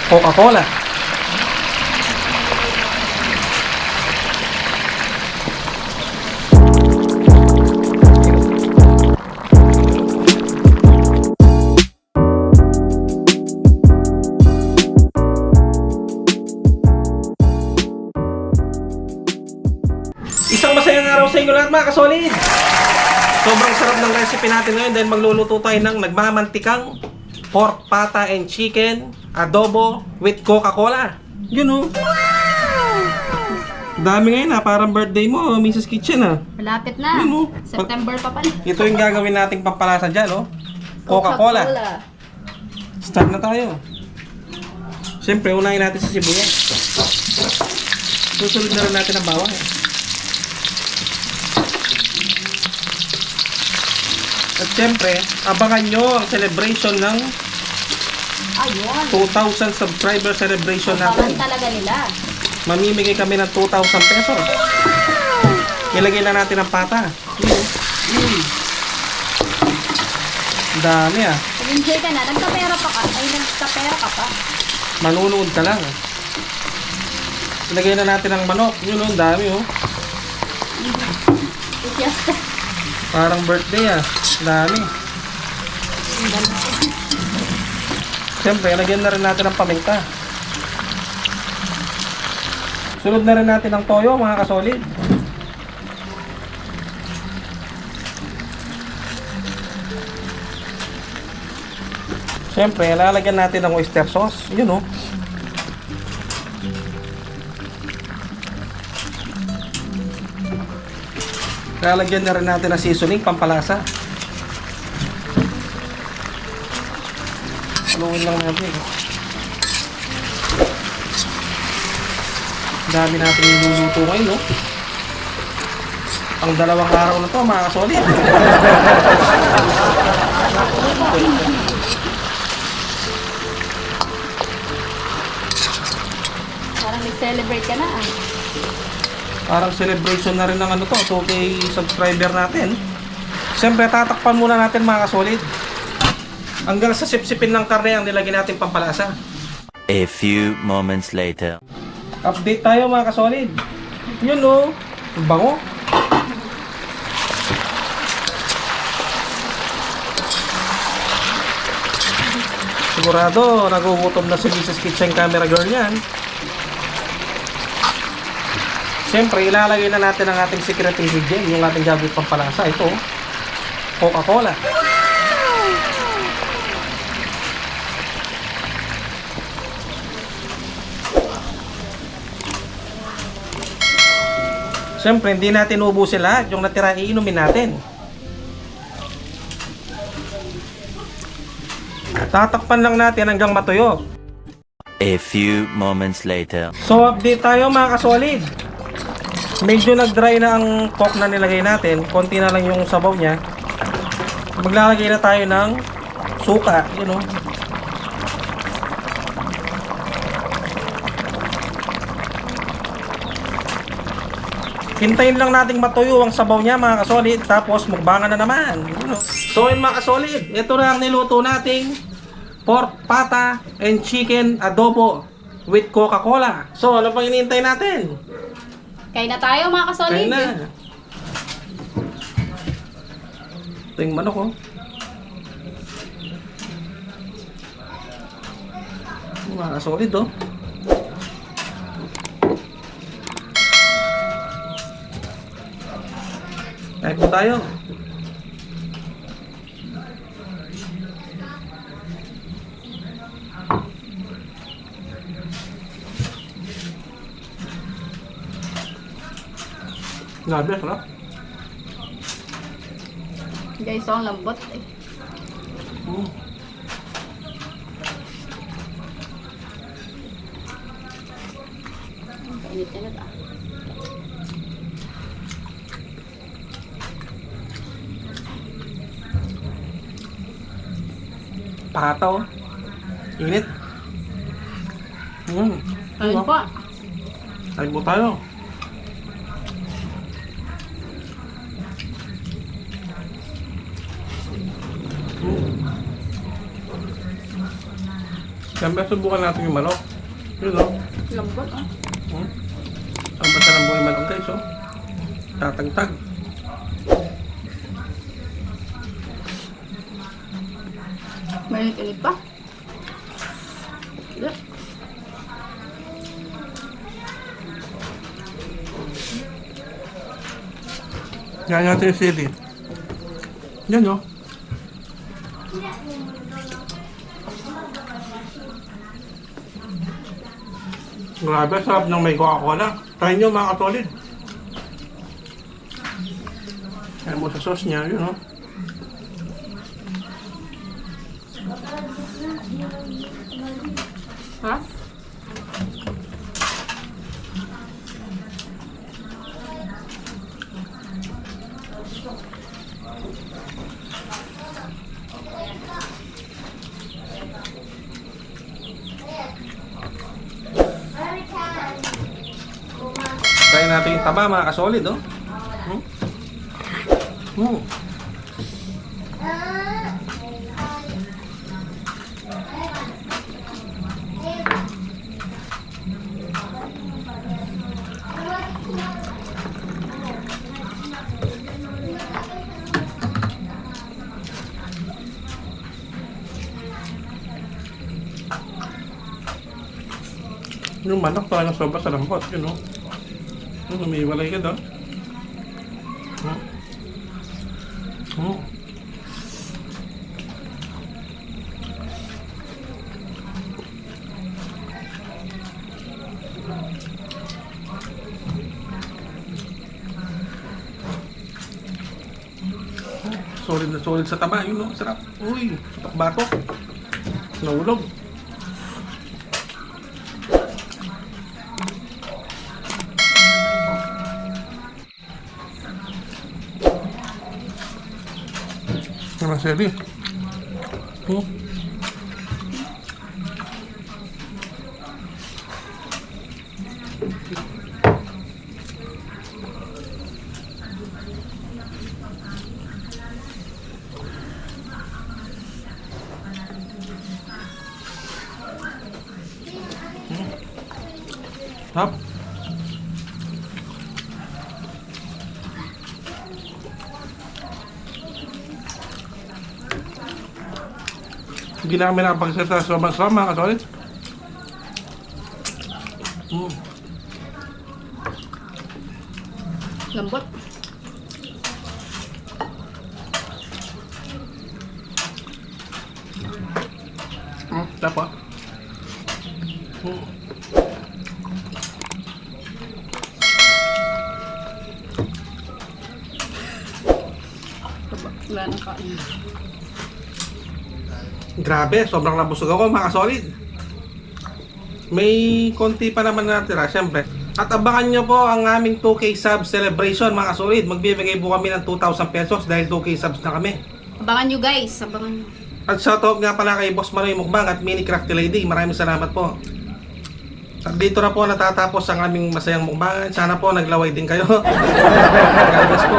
Coca-Cola. Isang masayang araw sa inyo lahat mga kasolid. Sobrang sarap ng recipe natin ngayon dahil magluluto tayo ng nagmamantikang pork pata and chicken adobo with Coca-Cola. Yun o. Dami ngayon ha, parang birthday mo, Mrs. Kitchen ha. Malapit na. Yun, oh. September pa pala. Ito yung gagawin nating pampalasa dyan o. Coca-Cola. Start na tayo. Siyempre, unahin natin sa sibuyas. Susunod na rin natin ang bawang eh. At siyempre, abangan nyo ang celebration ng Ayun. 2,000 subscriber celebration Abangan natin. talaga nila. Mamimigay kami ng 2,000 pesos. Ilagay na natin ang pata. Dami ah. Nag-enjoy ka na. Nagkapera pa ka. Ay, nagkapera ka pa. Manunood ka lang. Ilagay na natin ang manok. Yun oh, dami oh. Fiesta. Parang birthday ah. Dami. Siyempre, lagyan na rin natin ang paminta. Sunod na rin natin ang toyo mga kasolid. Siyempre, lalagyan natin ng oyster sauce. Yun oh. Lalagyan na rin natin ng seasoning pampalasa. Haluin lang natin. Dami natin yung luluto ngayon, no? Ang dalawang araw na to, mga kasolid. Parang nag-celebrate ka na ah. Parang celebration na rin ng ano to, 2K subscriber natin. Siyempre, tatakpan muna natin mga kasolid. Hanggang sa sipsipin ng karne ang nilagay natin pampalasa. A few moments later. Update tayo mga kasolid. Yun no, bango. Sigurado, nagugutom na si Mrs. Kitchen camera girl yan. Siyempre, ilalagay na natin ang ating secret ingredient, yung ating gagawin pampalasa. Ito, Coca-Cola. Siyempre, hindi natin ubusin lahat. Yung natira, iinumin natin. Tatakpan lang natin hanggang matuyo. A few moments later. So, update tayo mga kasolid. Medyo nag-dry na ang coke na nilagay natin. Konti na lang yung sabaw niya. Maglalagay na tayo ng suka. Yun o. Hintayin lang nating matuyo ang sabaw niya mga kasolid. Tapos mukbangan na naman. Yun o. So yun mga kasolid, ito na ang niluto nating pork pata and chicken adobo with Coca-Cola. So ano pang hinihintay natin? Kain na tayo mga kasolid. Kain na. Ito yung manok oh. Mga kasolid oh. Kain po tayo. Grabe, sarap. Guys, ang lambot eh. Kainit-init ah. Pataw. Init. Kain po. Kain po tayo. Siyempre, subukan natin yung manok. Yun o. Lambot, ah. Ang basta ng buhay manok guys, oh. Tatagtag. Mainit-init pa. Hindi. Yan natin yung sili. Yan o. Grabe, sarap ng may Coca-Cola. Try nyo mga katolid. Kaya mo sa sauce niya, yun o. Ha? Try natin yung taba mga kasolid, oh. Hmm. Yung manok talagang sobra sa lambot, yun o. Yung umiwalay ka doon. Solid na solid sa taba, yun o. Sarap. Uy, batok-batok. Naulog. Nah, seri. Hap. Hindi namin nakapagsalita sa sobrang mga katolid. Lambot. Dapat. Wala nang kain. Grabe, sobrang nabusog ako mga solid. May konti pa naman natira, syempre. At abangan nyo po ang aming 2K sub celebration mga solid. Magbibigay po kami ng 2,000 pesos dahil 2K subs na kami. Abangan nyo guys, abangan nyo. At shoutout nga pala kay Boss Manoy Mukbang at Mini Crafty Lady. Maraming salamat po. At dito na po natatapos ang aming masayang mukbangan. Sana po naglaway din kayo. God bless po.